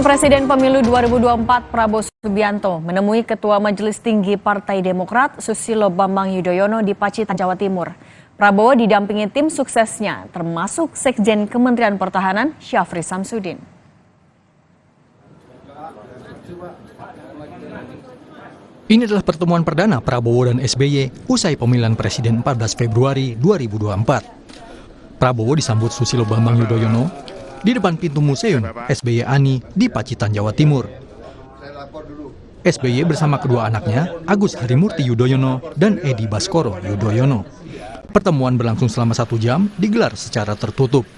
Calon Presiden Pemilu 2024 Prabowo Subianto menemui Ketua Majelis Tinggi Partai Demokrat Susilo Bambang Yudhoyono di Pacitan, Jawa Timur. Prabowo didampingi tim suksesnya, termasuk Sekjen Kementerian Pertahanan Syafri Samsudin. Ini adalah pertemuan perdana Prabowo dan SBY usai pemilihan Presiden 14 Februari 2024. Prabowo disambut Susilo Bambang Yudhoyono di depan pintu Museum SBY Ani di Pacitan, Jawa Timur. SBY bersama kedua anaknya, Agus Harimurti Yudhoyono dan Edi Baskoro Yudhoyono. Pertemuan berlangsung selama 1 jam, digelar secara tertutup.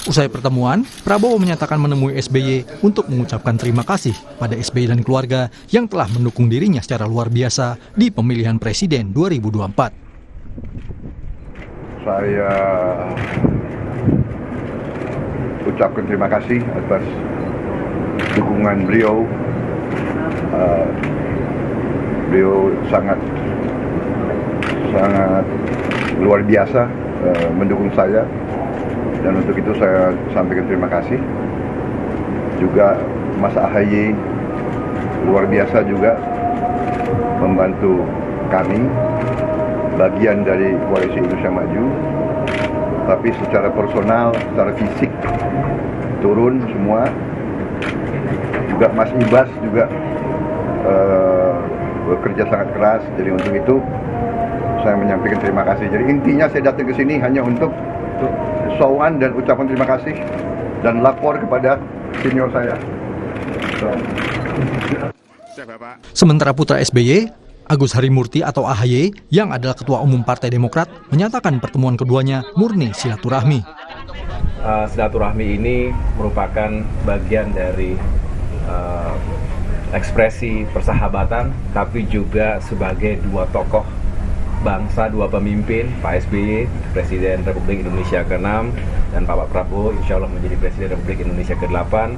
Usai pertemuan, Prabowo menyatakan menemui SBY untuk mengucapkan terima kasih pada SBY dan keluarga yang telah mendukung dirinya secara luar biasa di pemilihan Presiden 2024. Saya ucapkan terima kasih atas dukungan beliau. Beliau sangat luar biasa mendukung saya, dan untuk itu saya sampaikan terima kasih. Juga Mas AHY luar biasa juga membantu kami, bagian dari Koalisi Indonesia Maju. Tapi secara personal, secara fisik turun semua. Juga Mas Ibas juga bekerja sangat keras. Jadi untuk itu saya menyampaikan terima kasih. Jadi intinya saya datang ke sini hanya untuk sowan dan ucapan terima kasih dan lapor kepada senior saya. Sementara putra SBY, Agus Harimurti atau AHY, yang adalah Ketua Umum Partai Demokrat, menyatakan pertemuan keduanya murni silaturahmi. Silaturahmi ini merupakan bagian dari ekspresi persahabatan, tapi juga sebagai dua tokoh bangsa, dua pemimpin, Pak SBY, Presiden Republik Indonesia ke-6, dan Pak Prabowo, insya Allah menjadi Presiden Republik Indonesia ke-8.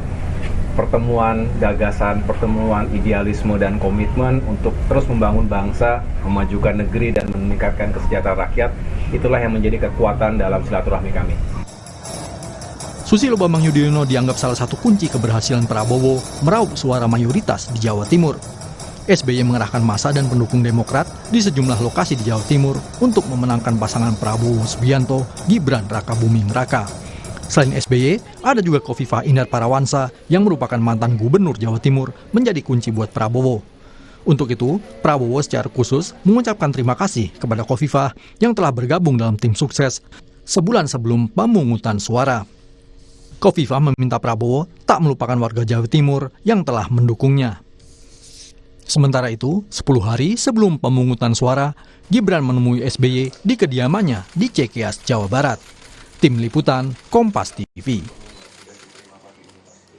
Pertemuan gagasan, pertemuan idealisme dan komitmen untuk terus membangun bangsa, memajukan negeri dan meningkatkan kesejahteraan rakyat, itulah yang menjadi kekuatan dalam silaturahmi kami. Susilo Bambang Yudhoyono dianggap salah satu kunci keberhasilan Prabowo meraup suara mayoritas di Jawa Timur. SBY mengerahkan massa dan pendukung Demokrat di sejumlah lokasi di Jawa Timur untuk memenangkan pasangan Prabowo Subianto, Gibran Rakabuming Raka. Selain SBY, ada juga Khofifah Indar Parawansa yang merupakan mantan gubernur Jawa Timur menjadi kunci buat Prabowo. Untuk itu, Prabowo secara khusus mengucapkan terima kasih kepada Khofifah yang telah bergabung dalam tim sukses sebulan sebelum pemungutan suara. Khofifah meminta Prabowo tak melupakan warga Jawa Timur yang telah mendukungnya. Sementara itu, 10 hari sebelum pemungutan suara, Gibran menemui SBY di kediamannya di Cikeas, Jawa Barat. Tim Liputan, Kompas TV.